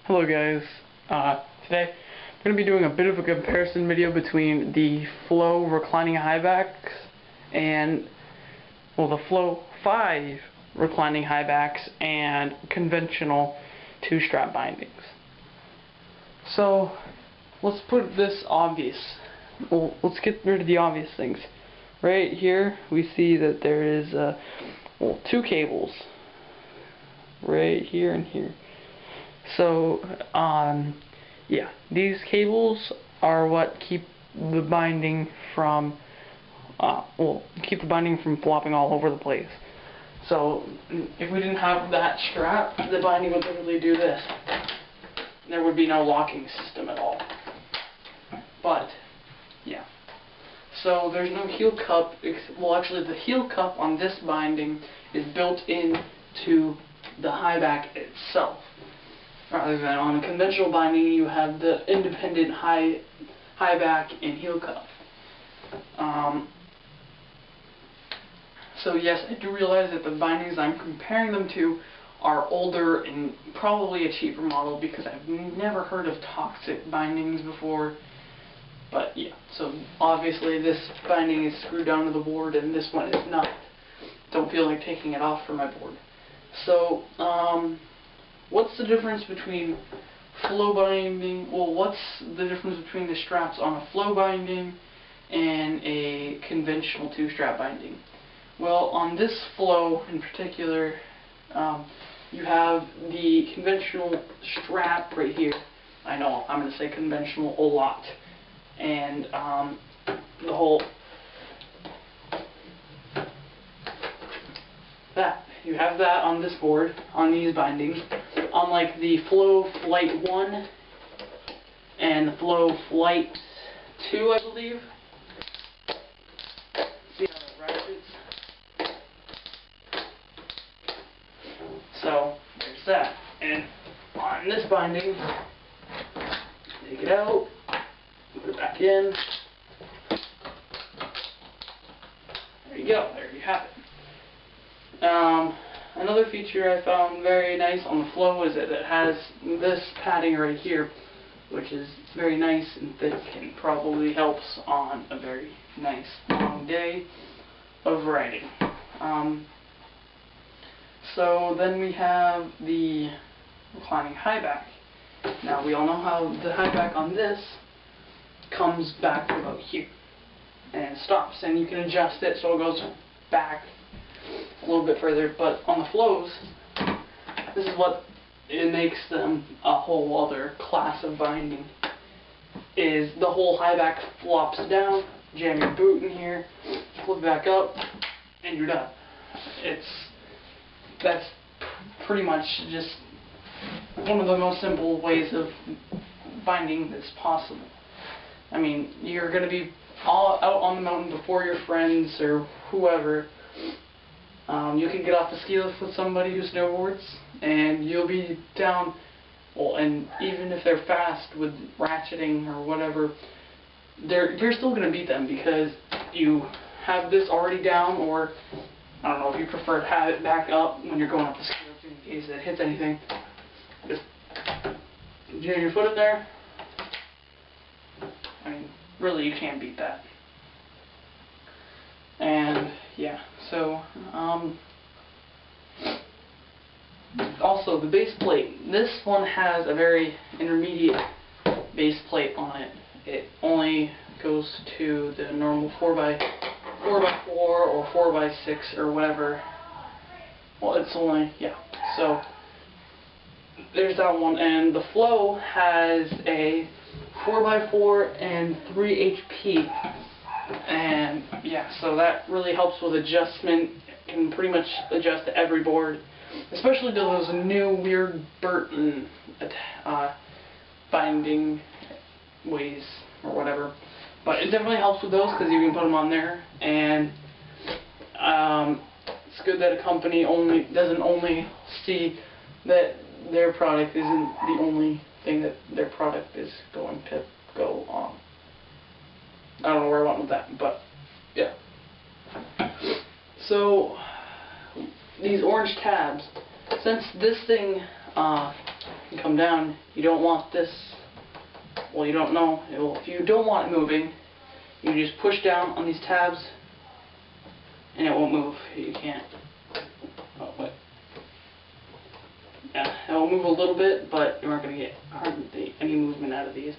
Hello guys, today I'm going to be doing a bit of a comparison video between the Flow reclining high backs and, well, the Flow 5 reclining high backs and conventional 2-strap bindings. So, let's put this obvious. Well, let's get rid of the obvious things. Right here, we see that there is, 2 cables. Right here and here. So, yeah, these cables are what keep the binding from, keep the binding from flopping all over the place. So, if we didn't have that strap, the binding would literally do this. There would be no locking system at all. But, yeah. So, there's no heel cup. Well, actually, the heel cup on this binding is built into the high back itself. Rather than on a conventional binding, you have the independent high back and heel cup. So yes, I do realize that the bindings I'm comparing them to are older and probably a cheaper model because I've never heard of toxic bindings before. But yeah, so obviously this binding is screwed down to the board and this one is not. Don't feel like taking it off from my board. So, what's the difference between flow binding? Well, what's the difference between the straps on a flow binding and a conventional 2-strap binding? Well, on this flow in particular, you have the conventional strap right here. I know, I'm going to say conventional a lot. And the whole you have that on this board, on these bindings. Unlike the Flow Flight 1 and the Flow Flight 2, I believe. See how it ratchets? So, there's that. And on this binding, take it out, put it back in. There you go, there you have it. Another feature I found very nice on the Flow is that it has this padding right here, which is very nice and thick and probably helps on a very nice long day of riding. So then we have the reclining high back. Now we all know how the high back on this comes back about here and stops, and you can adjust it so it goes back a little bit further. But on the Flows, this is what it makes them a whole other class of binding, is the whole high back flops down, jam your boot in here, flip back up, and you're done. That's pretty much just one of the most simple ways of binding that's possible. I mean, you're going to be all out on the mountain before your friends or whoever. You can get off the ski lift with somebody who snowboards, and you'll be down. Well, and even if they're fast with ratcheting or whatever, you're still going to beat them because you have this already down, or I don't know if you prefer to have it back up when you're going up the ski lift in case it hits anything. Just jam your foot in there. I mean, really, you can't beat that. And yeah, so also the base plate. This one has a very intermediate base plate on it. It only goes to the normal 4x4 or 4x6 or whatever. Well, it's only, yeah. So there's that one, and the Flow has a 4x4 and 3 HP. And yeah, so that really helps with adjustment. It can pretty much adjust to every board, especially to those new weird Burton binding ways or whatever. But it definitely helps with those because you can put them on there, and it's good that a company doesn't only see that their product isn't the only thing that their product is going to go on. I don't know where I went with that, but yeah. So these orange tabs, since this thing come down. You don't want this, well, you don't know, if you don't want it moving, you just push down on these tabs and it won't move. You can't. Oh, wait. Yeah, it will move a little bit, but you're not going to get hardly any movement out of these.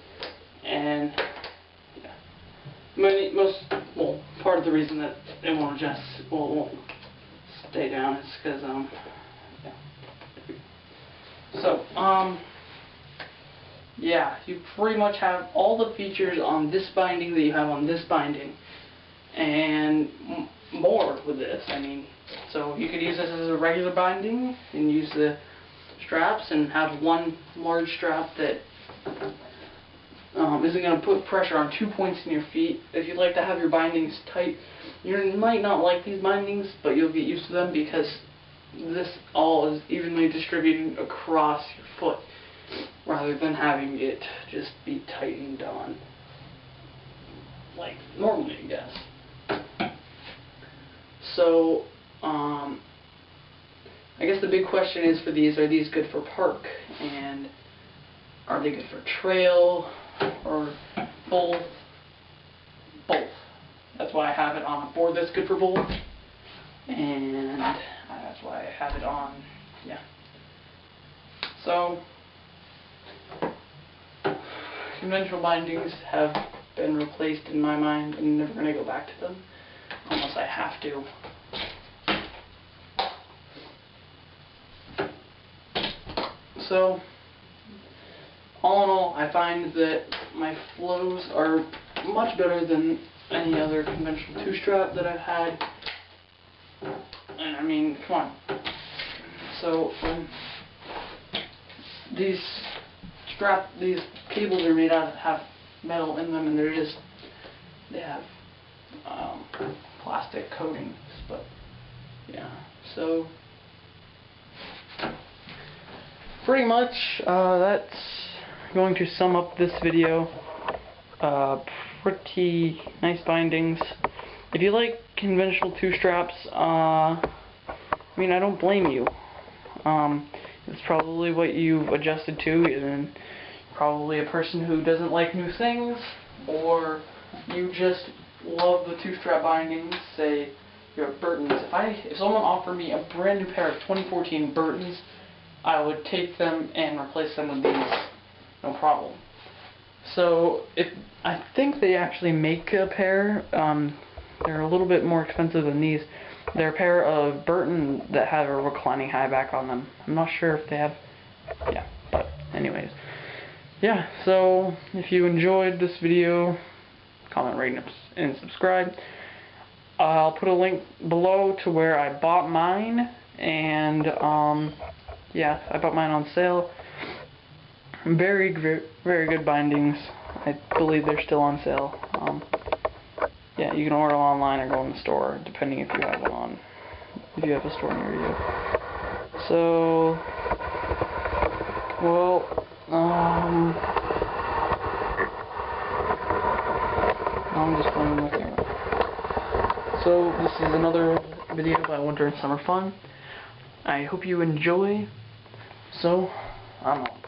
And yeah, part of the reason that it won't adjust, it won't stay down is because yeah. So yeah, you pretty much have all the features on this binding that you have on this binding, and more with this. I mean, so you could use this as a regular binding and use the straps and have one large strap that isn't going to put pressure on 2 points in your feet. If you'd like to have your bindings tight, you might not like these bindings, but you'll get used to them because this all is evenly distributed across your foot, rather than having it just be tightened on like normally, I guess. So, I guess the big question is for these, are these good for park? And are they good for trail? Or both? Both. That's why I have it on a board that's good for both. And that's why I have it on, yeah. So, conventional bindings have been replaced in my mind. I'm never going to go back to them unless I have to. So, all in all, I find that my flows are much better than any other conventional two-strap that I've had. And I mean, come on. So, these cables are made out of, have metal in them, and they have plastic coatings, but yeah, so pretty much that's going to sum up this video. Pretty nice bindings. If you like conventional two-straps, I mean, I don't blame you. It's probably what you've adjusted to, and probably a person who doesn't like new things, or you just love the two-strap bindings. Say you're at Burton's. If someone offered me a brand new pair of 2014 Burton's, I would take them and replace them with these, no problem. So I think they actually make a pair. They're a little bit more expensive than these. They're a pair of Burton that have a reclining high back on them. I'm not sure if they have, yeah, but anyways. Yeah, so if you enjoyed this video, comment, rate, and subscribe. I'll put a link below to where I bought mine, and yeah, I bought mine on sale. Very good bindings. I believe they're still on sale. Yeah, you can order them online or go in the store, depending if you have one on, if you have a store near you. So, well, I'm just playing with camera. So this is another video by Winter and Summer Fun. I hope you enjoy. So, I'm out.